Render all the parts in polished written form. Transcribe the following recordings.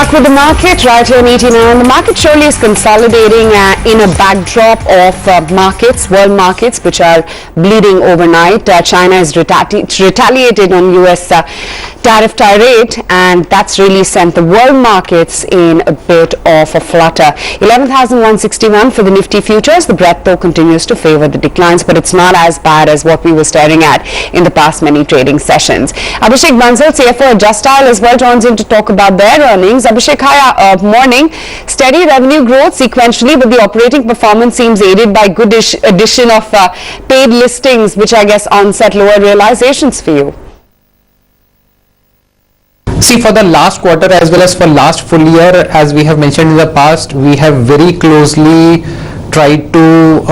start with the market right here in 89. The market surely is consolidating in a backdrop of world markets which are bleeding overnight. China has retaliated on US tariff tirade, and that's really sent the world markets in a bit of a flutter. 11,161 for the Nifty futures. The breadth though continues to favor the declines, but it's not as bad as what we were staring at in the past many trading sessions. Abhishek Bansal, CFO Justdial, as well joins in to talk about their earnings. Abhishek, hi, morning. Steady revenue growth sequentially, but the operating performance seems aided by good addition of paid listings, which I guess onset lower realizations for you. See, for the last quarter as well as for last full year, as we have mentioned in the past, we have very closely tried to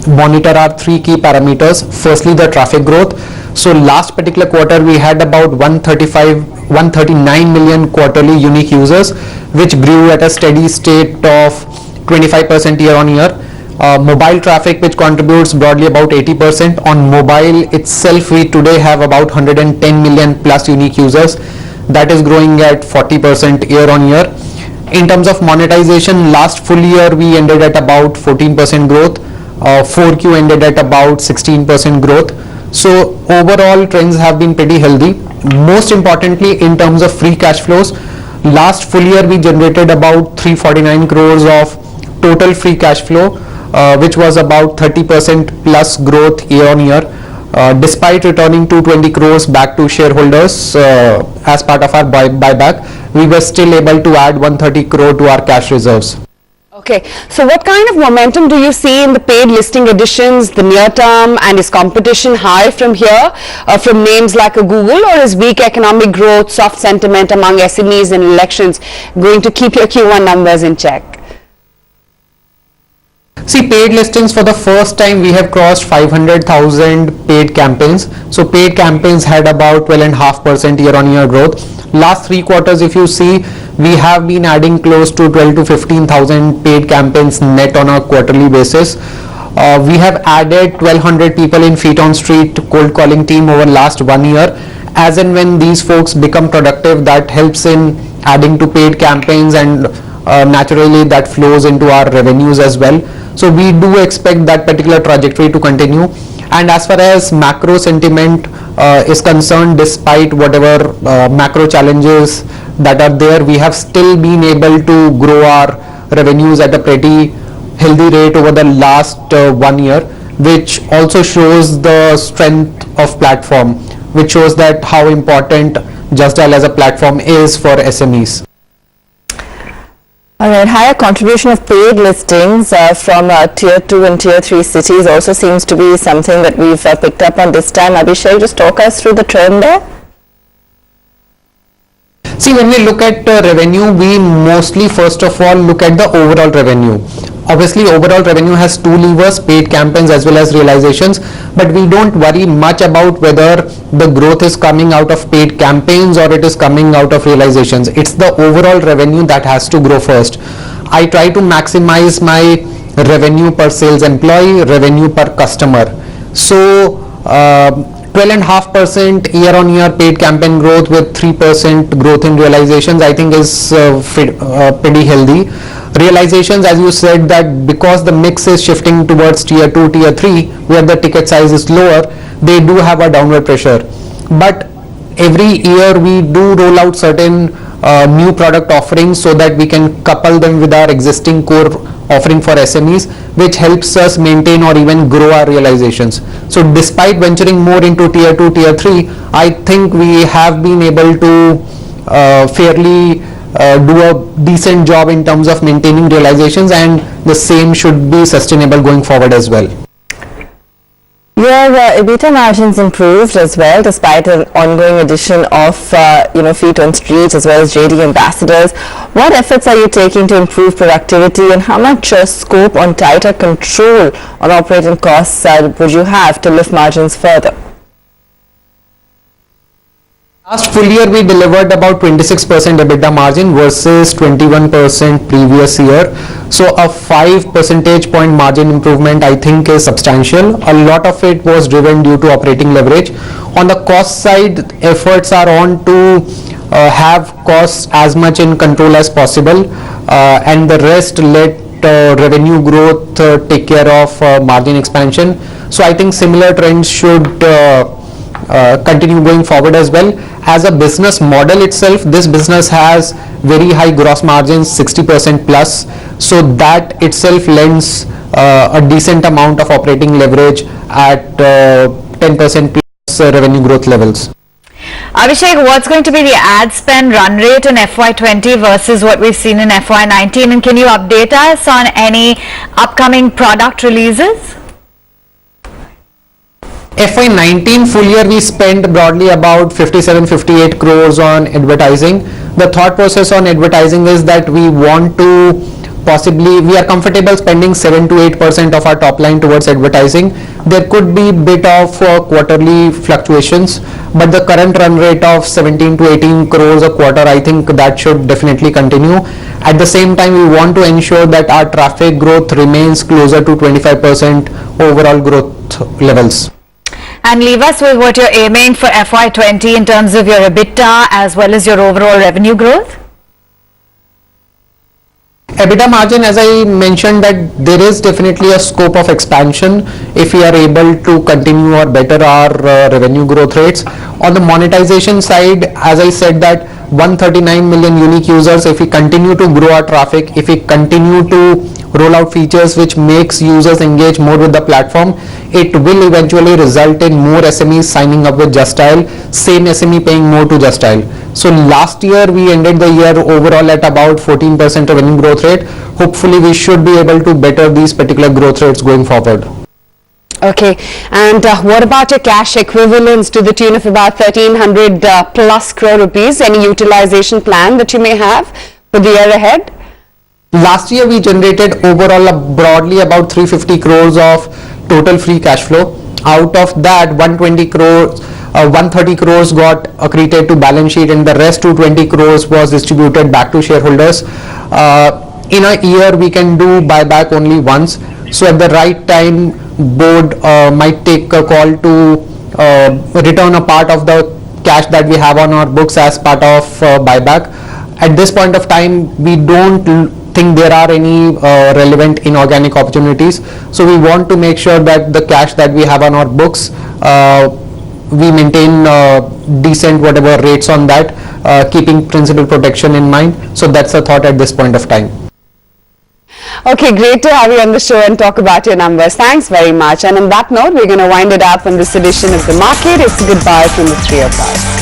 monitor our three key parameters. Firstly, the traffic growth. So last particular quarter, we had about 139 million quarterly unique users, which grew at a steady state of 25% year on year. Mobile traffic, which contributes broadly about 80%. On mobile itself, we today have about 110 million plus unique users. That is growing at 40% year on year. In terms of monetization, last full year we ended at about 14% growth. 4Q ended at about 16% growth. So overall trends have been pretty healthy. Most importantly, in terms of free cash flows, last full year we generated about 349 crores of total free cash flow, which was about 30% plus growth year on year. Despite returning 220 crores back to shareholders as part of our buyback, we were still able to add 130 crore to our cash reserves. Okay, so what kind of momentum do you see in the paid listing additions, the near term, and is competition high from here, from names like a Google, or is weak economic growth, soft sentiment among SMEs and elections going to keep your Q1 numbers in check? See, paid listings, for the first time we have crossed 500,000 paid campaigns. So paid campaigns had about 12.5% year on year growth. Last 3 quarters, if you see, we have been adding close to 12 to 15,000 paid campaigns net on a quarterly basis. We have added 1,200 people in feet on street cold calling team over last 1 year. As and when these folks become productive, that helps in adding to paid campaigns, and naturally that flows into our revenues as well. So we do expect that particular trajectory to continue. And as far as macro sentiment is concerned, despite whatever macro challenges that are there, we have still been able to grow our revenues at a pretty healthy rate over the last 1 year, which also shows the strength of platform, which shows that how important Justdial as a platform is for SMEs. All right, higher contribution of paid listings from tier 2 and tier 3 cities also seems to be something that we've picked up on this time. Abhishek, just talk us through the trend there. See, when we look at revenue, we mostly first of all look at the overall revenue. Obviously, overall revenue has 2 levers, paid campaigns as well as realizations, but we don't worry much about whether the growth is coming out of paid campaigns or it is coming out of realizations. It's the overall revenue that has to grow first. I try to maximize my revenue per sales employee, revenue per customer. So 12.5% year on year paid campaign growth with 3% growth in realizations, I think is pretty healthy. Realizations, as you said, that because the mix is shifting towards tier 2, tier 3, where the ticket size is lower, they do have a downward pressure. But every year we do roll out certain new product offerings so that we can couple them with our existing core offering for SMEs, which helps us maintain or even grow our realizations. So despite venturing more into tier 2, tier 3, I think we have been able to fairly do a decent job in terms of maintaining realizations, and the same should be sustainable going forward as well. Your EBITDA margins improved as well, despite an ongoing addition of feet on street as well as JD ambassadors. What efforts are you taking to improve productivity, and how much scope on tighter control on operating costs would you have to lift margins further? Last full year we delivered about 26% EBITDA margin versus 21% previous year. So a 5 percentage point margin improvement I think is substantial. A lot of it was driven due to operating leverage. On the cost side, efforts are on to have costs as much in control as possible, and the rest let revenue growth take care of margin expansion. So I think similar trends should continue going forward as well. As a business model itself, this business has very high gross margins, 60% plus, so that itself lends a decent amount of operating leverage at 10% plus revenue growth levels. Abhishek, what's going to be the ad spend run rate in FY20 versus what we've seen in FY19, and can you update us on any upcoming product releases? FY19 full year we spent broadly about 57-58 crores on advertising. The thought process on advertising is that we want to we are comfortable spending 7 to 8% of our top line towards advertising. There could be bit of quarterly fluctuations, but the current run rate of 17 to 18 crores a quarter, I think that should definitely continue. At the same time, we want to ensure that our traffic growth remains closer to 25% overall growth levels. And leave us with what you're aiming for FY20 in terms of your EBITDA as well as your overall revenue growth. EBITDA margin, as I mentioned, that there is definitely a scope of expansion if we are able to continue or better our revenue growth rates. On the monetization side, as I said, that 139 million unique users, if we continue to grow our traffic, if we continue to roll out features which makes users engage more with the platform, it will eventually result in more SMEs signing up with Justdial, same SME paying more to Justdial. So last year we ended the year overall at about 14% revenue growth rate. Hopefully we should be able to better these particular growth rates going forward. Okay, and what about your cash equivalents to the tune of about 1300 plus crore rupees? Any utilization plan that you may have for the year ahead? Last year we generated overall broadly about 350 crores of total free cash flow. Out of that, 130 crores got accreted to balance sheet, and the rest 220 crores was distributed back to shareholders. In a year we can do buyback only once, so at the right time board might take a call to return a part of the cash that we have on our books as part of buyback. At this point of time, we don't think there are any relevant inorganic opportunities, so we want to make sure that the cash that we have on our books, we maintain decent whatever rates on that, keeping principal protection in mind. So that's the thought at this point of time. Okay, great to have you on the show and talk about your numbers. Thanks very much. And on that note, we're going to wind it up on this edition of The Market. It's a goodbye from the three of us.